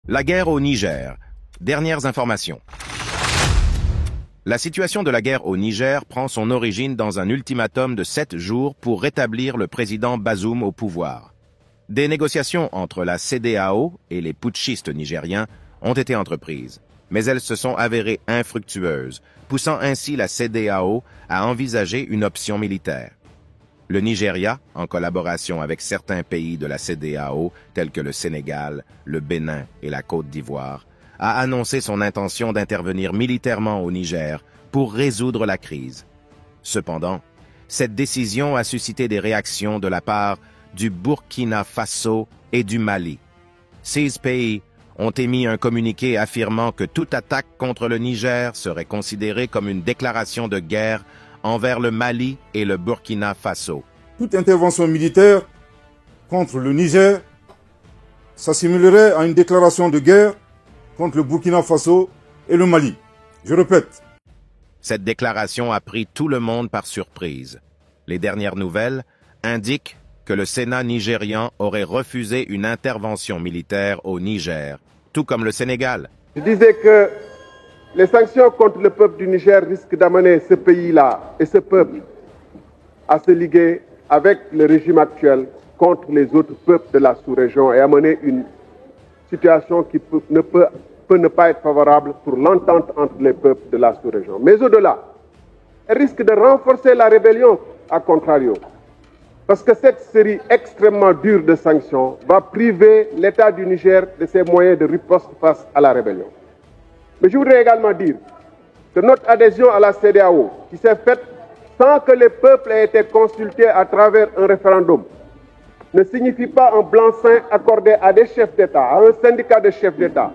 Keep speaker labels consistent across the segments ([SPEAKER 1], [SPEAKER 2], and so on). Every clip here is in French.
[SPEAKER 1] La guerre au Niger. Dernières informations. La situation de la guerre au Niger prend son origine dans un ultimatum de 7 jours pour rétablir le président Bazoum au pouvoir. Des négociations entre la CEDEAO et les putschistes nigériens ont été entreprises, mais elles se sont avérées infructueuses, poussant ainsi la CEDEAO à envisager une option militaire. Le Nigeria, en collaboration avec certains pays de la CEDEAO, tels que le Sénégal, le Bénin et la Côte d'Ivoire, a annoncé son intention d'intervenir militairement au Niger pour résoudre la crise. Cependant, cette décision a suscité des réactions de la part du Burkina Faso et du Mali. Ces pays ont émis un communiqué affirmant que toute attaque contre le Niger serait considérée comme une déclaration de guerre envers le Mali et le Burkina Faso.
[SPEAKER 2] Toute intervention militaire contre le Niger s'assimilerait à une déclaration de guerre contre le Burkina Faso et le Mali. Je répète.
[SPEAKER 1] Cette déclaration a pris tout le monde par surprise. Les dernières nouvelles indiquent que le Sénat nigérian aurait refusé une intervention militaire au Niger, tout comme le Sénégal.
[SPEAKER 3] Je disais que les sanctions contre le peuple du Niger risquent d'amener ce pays-là et ce peuple à se liguer avec le régime actuel contre les autres peuples de la sous-région et amener une situation qui peut ne pas être favorable pour l'entente entre les peuples de la sous-région. Mais au-delà, elle risque de renforcer la rébellion, à contrario. Parce que cette série extrêmement dure de sanctions va priver l'État du Niger de ses moyens de riposte face à la rébellion. Mais je voudrais également dire que notre adhésion à la CEDEAO, qui s'est faite sans que les peuples aient été consultés à travers un référendum, ne signifie pas un blanc-seing accordé à des chefs d'État, à un syndicat de chefs d'État,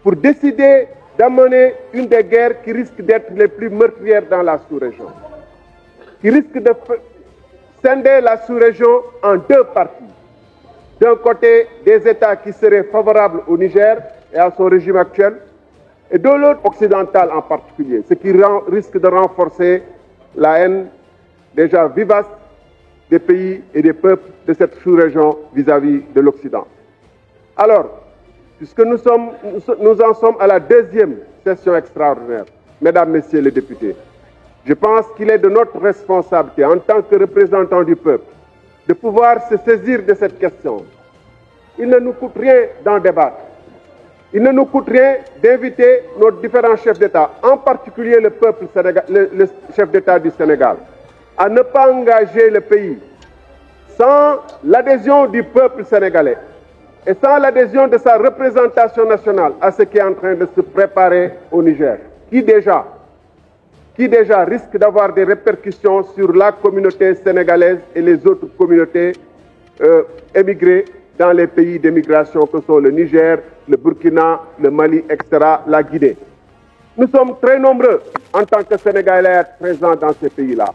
[SPEAKER 3] pour décider d'amener une des guerres qui risque d'être les plus meurtrières dans la sous-région, qui risque de scinder la sous-région en deux parties. D'un côté, des États qui seraient favorables au Niger et à son régime actuel, et de l'autre, occidental en particulier, ce qui risque de renforcer la haine déjà vivace des pays et des peuples de cette sous-région vis-à-vis de l'Occident. Alors, puisque nous en sommes à la deuxième session extraordinaire, mesdames, messieurs les députés, je pense qu'il est de notre responsabilité en tant que représentants du peuple de pouvoir se saisir de cette question. Il ne nous coûte rien d'en débattre. Il ne nous coûte rien d'inviter nos différents chefs d'État, en particulier le chef d'État du Sénégal, à ne pas engager le pays sans l'adhésion du peuple sénégalais et sans l'adhésion de sa représentation nationale à ce qui est en train de se préparer au Niger, qui déjà risque d'avoir des répercussions sur la communauté sénégalaise et les autres communautés émigrées dans les pays d'émigration que sont le Niger, le Burkina, le Mali, etc., la Guinée. Nous sommes très nombreux en tant que Sénégalais à être présents dans ces pays-là.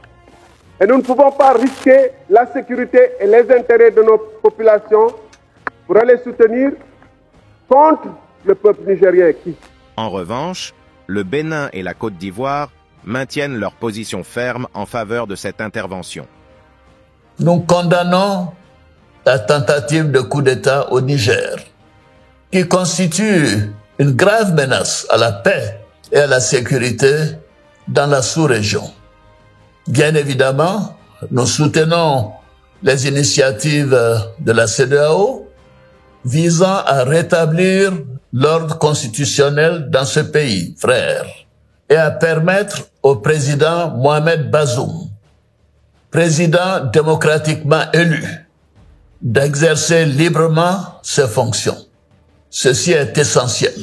[SPEAKER 3] Et nous ne pouvons pas risquer la sécurité et les intérêts de nos populations pour aller soutenir contre le peuple nigérien qui...
[SPEAKER 1] En revanche, le Bénin et la Côte d'Ivoire maintiennent leur position ferme en faveur de cette intervention.
[SPEAKER 4] Nous condamnons la tentative de coup d'État au Niger, qui constitue une grave menace à la paix et à la sécurité dans la sous-région. Bien évidemment, nous soutenons les initiatives de la CEDEAO visant à rétablir l'ordre constitutionnel dans ce pays, frère, et à permettre au président Mohamed Bazoum, président démocratiquement élu, d'exercer librement ses fonctions. Ceci est essentiel.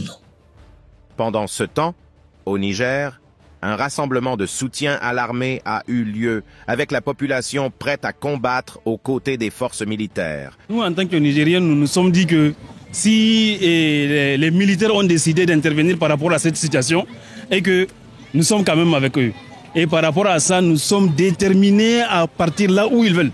[SPEAKER 1] Pendant ce temps, au Niger, un rassemblement de soutien à l'armée a eu lieu, avec la population prête à combattre aux côtés des forces militaires.
[SPEAKER 5] Nous, en tant que Nigériens, nous nous sommes dit que si les militaires ont décidé d'intervenir par rapport à cette situation, et que nous sommes quand même avec eux. Et par rapport à ça, nous sommes déterminés à partir là où ils veulent.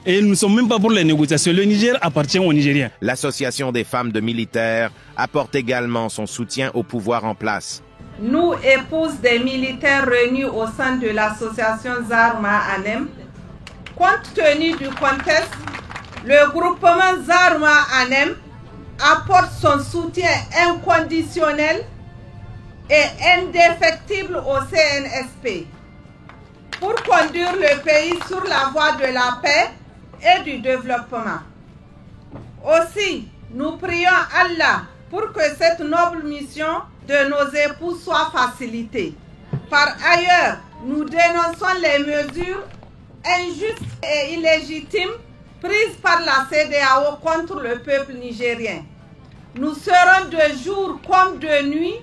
[SPEAKER 5] Et nous ne sommes même pas pour les négociations. Le Niger appartient aux Nigériens.
[SPEAKER 1] L'Association des femmes de militaires apporte également son soutien au pouvoir en place.
[SPEAKER 6] Nous, épouses des militaires réunis au sein de l'association Zarma Anem, compte tenu du contexte, le groupement Zarma Anem apporte son soutien inconditionnel et indéfectible au CNSP pour conduire le pays sur la voie de la paix et du développement. Aussi, nous prions Allah pour que cette noble mission de nos époux soit facilitée. Par ailleurs, nous dénonçons les mesures injustes et illégitimes prises par la CEDEAO contre le peuple nigérien. Nous serons de jour comme de nuit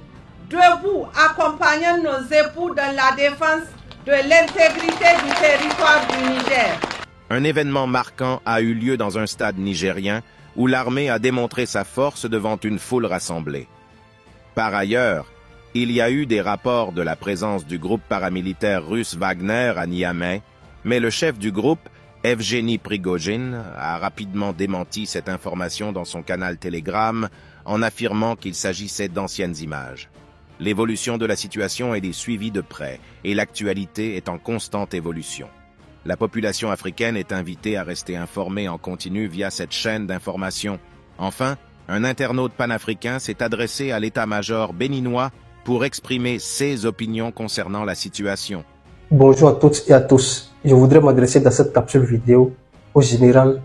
[SPEAKER 6] debout, accompagnant nos époux dans la défense de l'intégrité du territoire du Niger.
[SPEAKER 1] Un événement marquant a eu lieu dans un stade nigérien où l'armée a démontré sa force devant une foule rassemblée. Par ailleurs, il y a eu des rapports de la présence du groupe paramilitaire russe Wagner à Niamey, mais le chef du groupe, Evgeny Prigojine, a rapidement démenti cette information dans son canal Telegram en affirmant qu'il s'agissait d'anciennes images. L'évolution de la situation est suivie de près et l'actualité est en constante évolution. La population africaine est invitée à rester informée en continu via cette chaîne d'information. Enfin, un internaute panafricain s'est adressé à l'état-major béninois pour exprimer ses opinions concernant la situation.
[SPEAKER 7] Bonjour à toutes et à tous. Je voudrais m'adresser dans cette capsule vidéo au général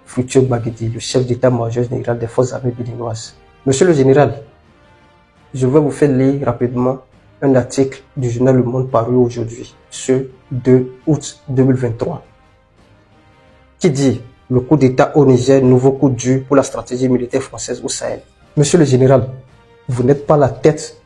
[SPEAKER 7] Futur Bagidi, le chef d'état-major général des forces armées béninoises. Monsieur le général, je vais vous faire lire rapidement un article du journal Le Monde paru aujourd'hui, ce 2 août 2023, qui dit « Le coup d'État au Niger, nouveau coup dur pour la stratégie militaire française au Sahel ». Monsieur le général, vous n'êtes pas la tête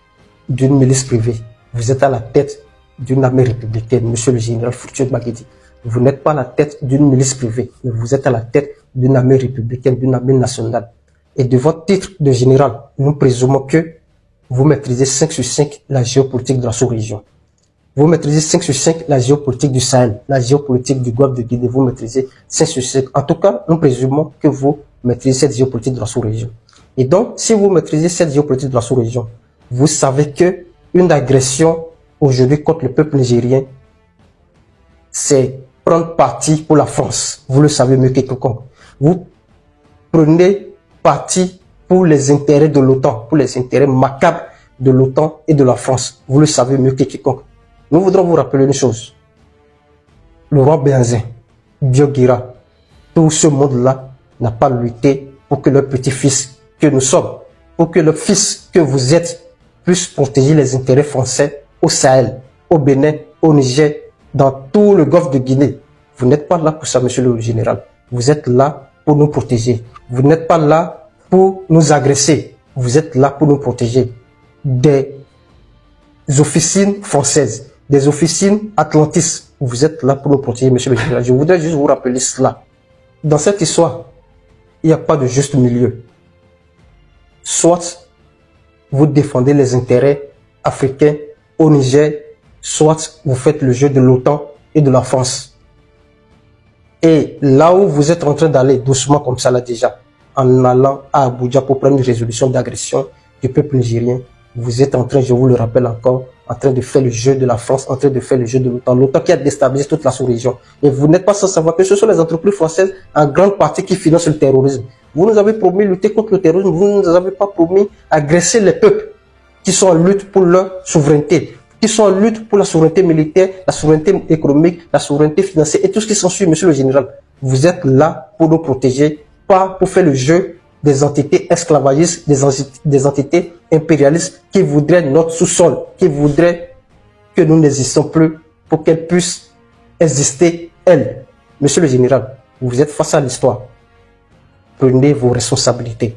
[SPEAKER 7] d'une milice privée, vous êtes à la tête d'une armée républicaine, monsieur le général Futur Bagidi. Vous n'êtes pas la tête d'une milice privée, mais vous êtes à la tête d'une armée républicaine, d'une armée nationale. Et de votre titre de général, nous présumons que vous maîtrisez 5 sur 5 la géopolitique de la sous-région. Vous maîtrisez 5 sur 5 la géopolitique du Sahel, la géopolitique du golfe de Guinée, vous maîtrisez 5 sur 5. En tout cas, nous présumons que vous maîtrisez cette géopolitique de la sous-région. Et donc, si vous maîtrisez cette géopolitique de la sous-région, vous savez que une agression aujourd'hui contre le peuple nigérien, c'est prendre parti pour la France. Vous le savez mieux que quiconque. Vous prenez parti pour les intérêts de l'OTAN, pour les intérêts macabres de l'OTAN et de la France. Vous le savez mieux que quiconque. Nous voudrons vous rappeler une chose. Le roi Béhanzin, Bioguira, tout ce monde-là n'a pas lutté pour que leur petit-fils que nous sommes, pour que le fils que vous êtes puisse protéger les intérêts français au Sahel, au Bénin, au Niger, dans tout le golfe de Guinée. Vous n'êtes pas là pour ça, monsieur le général. Vous êtes là pour nous protéger. Vous n'êtes pas là pour nous agresser. Vous êtes là pour nous protéger des officines françaises, des officines atlantistes. Vous êtes là pour nous protéger, monsieur le général. Je voudrais juste vous rappeler cela. Dans cette histoire, il n'y a pas de juste milieu. Soit vous défendez les intérêts africains au Niger, soit vous faites le jeu de l'OTAN et de la France. Et là où vous êtes en train d'aller doucement comme ça là déjà, en allant à Abuja pour prendre une résolution d'agression du peuple nigérien, vous êtes en train, je vous le rappelle encore, en train de faire le jeu de la France, en train de faire le jeu de l'OTAN. L'OTAN qui a déstabilisé toute la sous-région. Et vous n'êtes pas sans savoir que ce sont les entreprises françaises en grande partie qui financent le terrorisme. Vous nous avez promis lutter contre le terrorisme, vous ne nous avez pas promis agresser les peuples qui sont en lutte pour leur souveraineté, qui sont en lutte pour la souveraineté militaire, la souveraineté économique, la souveraineté financière et tout ce qui s'ensuit, monsieur le général. Vous êtes là pour nous protéger, pas pour faire le jeu des entités esclavagistes, des entités impérialistes qui voudraient notre sous-sol, qui voudraient que nous n'existions plus pour qu'elles puissent exister, elles. Monsieur le général, vous êtes face à l'histoire. Prenez vos responsabilités.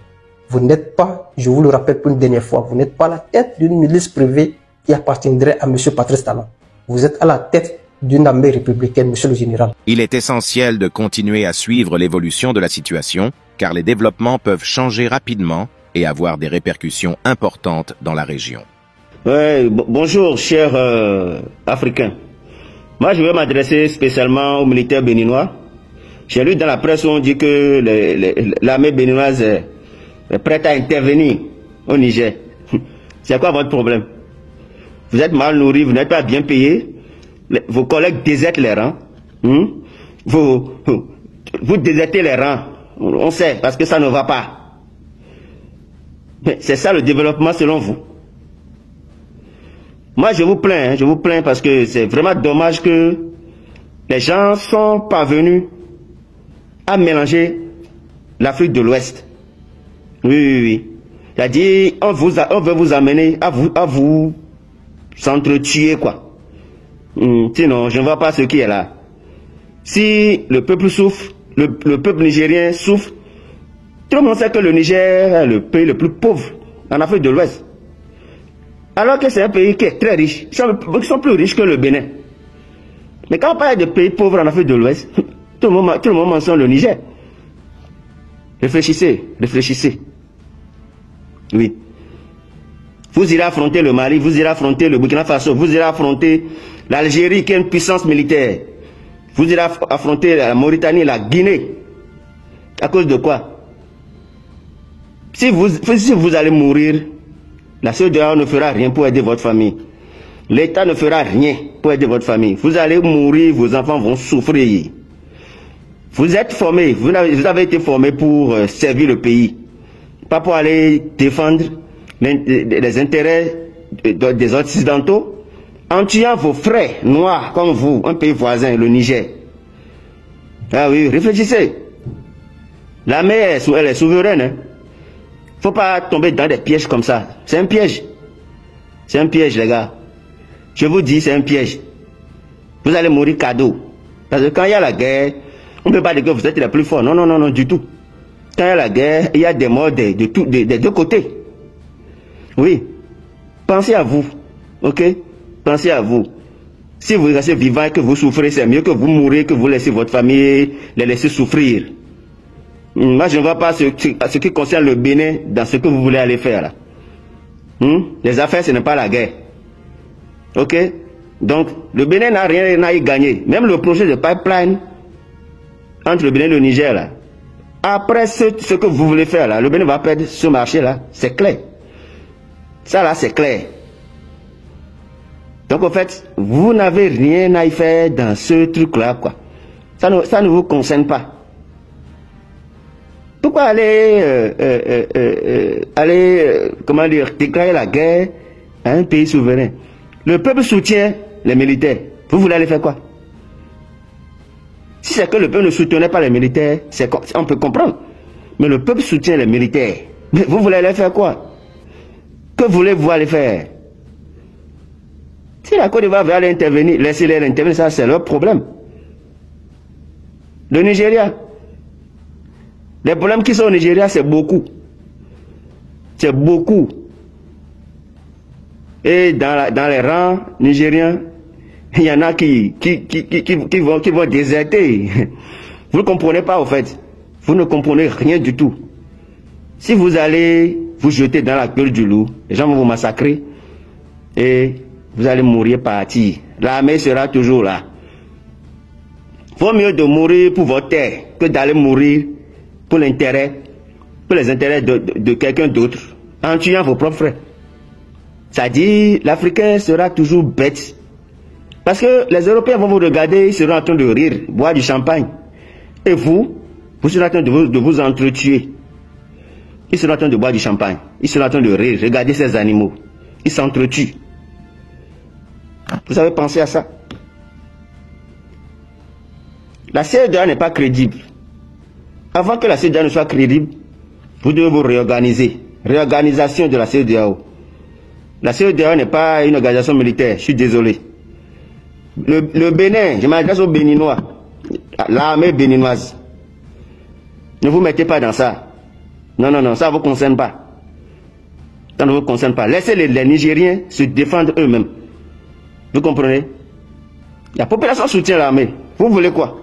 [SPEAKER 7] Vous n'êtes pas, je vous le rappelle pour une dernière fois, vous n'êtes pas la tête d'une milice privée qui appartiendrait à M. Patrice Talon. Vous êtes à la tête d'une armée républicaine, monsieur le général.
[SPEAKER 1] Il est essentiel de continuer à suivre l'évolution de la situation, car les développements peuvent changer rapidement et avoir des répercussions importantes dans la région.
[SPEAKER 8] Bonjour, chers Africains. Moi, je vais m'adresser spécialement aux militaires béninois. J'ai lu dans la presse où on dit que l'armée béninoise est prête à intervenir au Niger. C'est quoi votre problème? Vous êtes mal nourris, vous n'êtes pas bien payés. Vos collègues désertent les rangs. Vous désertez les rangs. On sait, parce que ça ne va pas. Mais c'est ça le développement selon vous? Moi je vous plains parce que c'est vraiment dommage que les gens sont parvenus à mélanger l'Afrique de l'Ouest. Oui. C'est-à-dire, on veut vous amener à vous s'entretuer, quoi. Sinon, je ne vois pas ce qui est là. Si le peuple souffre, le peuple nigérien souffre, tout le monde sait que le Niger est le pays le plus pauvre en Afrique de l'Ouest. Alors que c'est un pays qui est très riche. Ils sont plus riches que le Bénin. Mais quand on parle de pays pauvres en Afrique de l'Ouest, tout le monde mentionne le Niger. Réfléchissez. Oui. Vous irez affronter le Mali, vous irez affronter le Burkina Faso, vous irez affronter l'Algérie qui est une puissance militaire. Vous irez affronter la Mauritanie, la Guinée. À cause de quoi? Si vous allez mourir, la CEDEAO ne fera rien pour aider votre famille. L'État ne fera rien pour aider votre famille. Vous allez mourir, vos enfants vont souffrir. Vous êtes formés, vous avez été formés pour servir le pays. Pas pour aller défendre les intérêts des Occidentaux en tuant vos frères noirs comme vous, un pays voisin, le Niger. Ah oui, réfléchissez. L'armée, elle est souveraine. Hein. Faut pas tomber dans des pièges comme ça. C'est un piège. C'est un piège, les gars. Je vous dis, c'est un piège. Vous allez mourir cadeau. Parce que quand il y a la guerre, on ne peut pas dire que vous êtes les plus forts. Non, du tout. Quand il y a la guerre, il y a des morts des deux côtés. Oui. Pensez à vous. Ok? Pensez à vous. Si vous restez vivant et que vous souffrez, c'est mieux que vous mourrez, que vous laissez votre famille les laisser souffrir. Moi, je ne vois pas ce qui concerne le Bénin dans ce que vous voulez aller faire là. Les affaires, ce n'est pas la guerre. Ok? Donc, le Bénin n'a rien à y gagner. Même le projet de pipeline entre le Bénin et le Niger là. Après ce que vous voulez faire là, le Bénin va perdre ce marché là. C'est clair. Ça là, c'est clair. Donc, en fait, vous n'avez rien à y faire dans ce truc là, quoi. Ça ne vous concerne pas. Pourquoi aller comment dire, déclarer la guerre à un pays souverain? Le peuple soutient les militaires. Vous voulez aller faire quoi? Si c'est que le peuple ne soutenait pas les militaires, on peut comprendre. Mais le peuple soutient les militaires. Mais vous voulez aller faire quoi? Que voulez-vous aller faire? Si la Côte d'Ivoire veut aller intervenir, laissez-les intervenir, ça c'est leur problème. Le Nigeria. Les problèmes qui sont au Nigeria, c'est beaucoup. C'est beaucoup. Et dans les rangs nigériens, il y en a qui vont déserter. Vous ne comprenez pas, au fait. Vous ne comprenez rien du tout. Si vous allez vous jeter dans la gueule du loup, les gens vont vous massacrer. Et vous allez mourir partir. L'armée sera toujours là. Vaut mieux de mourir pour votre terre que d'aller mourir pour les intérêts de quelqu'un d'autre, en tuant vos propres frères. C'est-à-dire, l'Africain sera toujours bête. Parce que les Européens vont vous regarder, ils seront en train de rire, boire du champagne. Et vous serez en train de vous entretuer. Ils seront en train de boire du champagne. Ils seront en train de rire. Regardez ces animaux. Ils s'entretuent. Vous avez pensé à ça? La CEDEAO n'est pas crédible. Avant que la CEDEAO ne soit crédible, vous devez vous réorganiser. Réorganisation de la CEDEAO. La CEDEAO n'est pas une organisation militaire, je suis désolé. Le Bénin, je m'adresse aux Béninois, l'armée béninoise. Ne vous mettez pas dans ça. Non, ça ne vous concerne pas. Ça ne vous concerne pas. Laissez les Nigériens se défendre eux-mêmes. Vous comprenez? La population soutient l'armée. Vous voulez quoi?